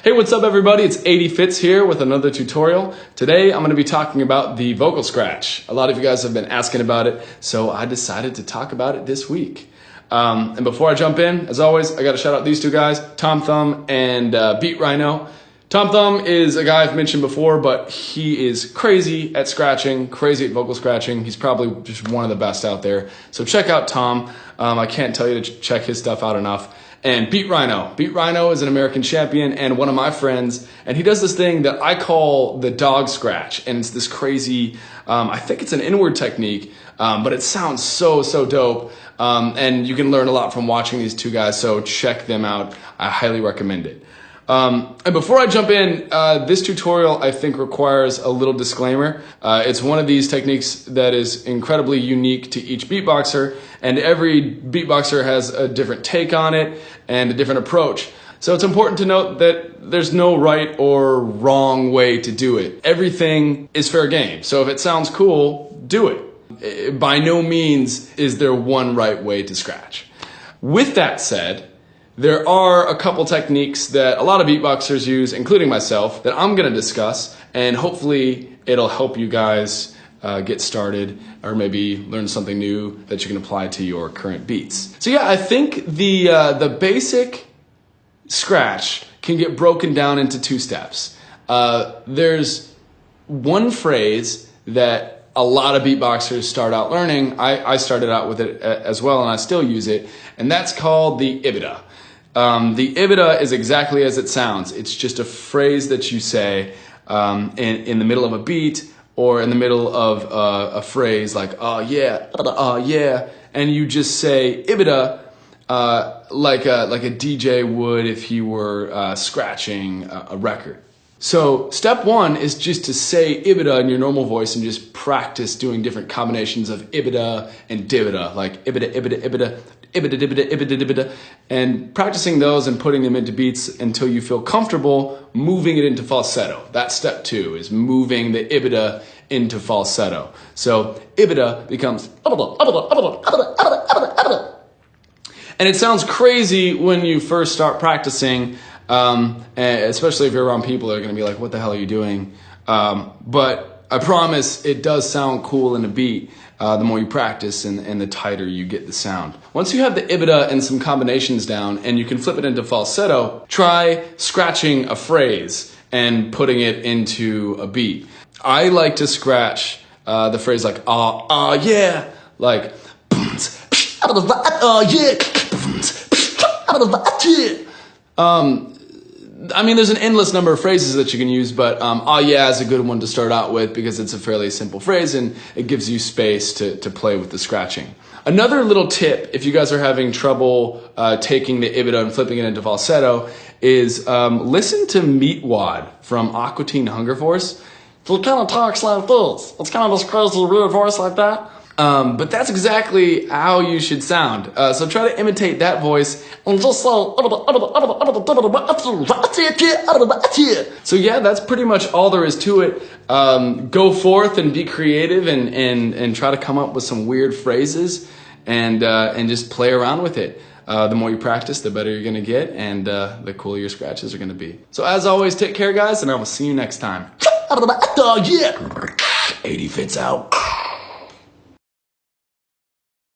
Hey, what's up everybody? It's 80 Fits here with another tutorial. Today I'm going to be talking about the vocal scratch. A lot of you guys have been asking about it, so I decided to talk about it this week. And before I jump in, as always, I got to shout out these two guys, Tom Thumb and Beat Rhino. Tom Thumb is a guy I've mentioned before, but he is crazy at scratching, crazy at vocal scratching. He's probably just one of the best out there. So check out Tom. I can't tell you to check his stuff out enough. And Beat Rhino. Beat Rhino is an American champion and one of my friends, and he does this thing that I call the dog scratch, and it's this crazy, I think it's an inward technique, but it sounds so dope, and you can learn a lot from watching these two guys, so check them out. I highly recommend it. And before I jump in, this tutorial I think requires a little disclaimer. It's one of these techniques that is incredibly unique to each beatboxer, and every beatboxer has a different take on it and a different approach. So it's important to note that there's no right or wrong way to do it. Everything is fair game. So if it sounds cool, do it. By no means is there one right way to scratch. With that said, there are a couple techniques that a lot of beatboxers use, including myself, that I'm going to discuss, and hopefully it'll help you guys get started or maybe learn something new that you can apply to your current beats. So yeah, I think the basic scratch can get broken down into two steps. There's one phrase that a lot of beatboxers start out learning. I started out with it as well, and I still use it, and that's called the ibida. The ibida is exactly as it sounds. It's just a phrase that you say in the middle of a beat or in the middle of a phrase like yeah, and you just say ibida like a DJ would if he were scratching a record. So step one is just to say ibida in your normal voice and just practice doing different combinations of ibida and dibida, like ibida, ibida, ibida, ibida, dibida, ibida, dibida, and practicing those and putting them into beats until you feel comfortable moving it into falsetto. That's step two, is moving the ibida into falsetto. So ibida becomes ibida, ibida, ibida, ibida, ibida, ibida, ibida. And it sounds crazy when you first start practicing, especially if you're around people that are going to be like, what the hell are you doing? But I promise it does sound cool in a beat the more you practice and the tighter you get the sound. Once you have the ibida and some combinations down and you can flip it into falsetto, try scratching a phrase and putting it into a beat. I like to scratch the phrase like, yeah, like, I mean, there's an endless number of phrases that you can use, but yeah is a good one to start out with because it's a fairly simple phrase and it gives you space to play with the scratching. Another little tip, if you guys are having trouble taking the ibida and flipping it into falsetto, is listen to Meatwad from Aqua Teen Hunger Force. He kind of talks like this. It's kind of this crazy, weird voice like that. But that's exactly how you should sound. So try to imitate that voice and just say, so yeah, that's pretty much all there is to it. Go forth and be creative and try to come up with some weird phrases and just play around with it. The more you practice, the better you're gonna get, and the cooler your scratches are gonna be. So as always, take care guys, and I will see you next time. 80 Fits out.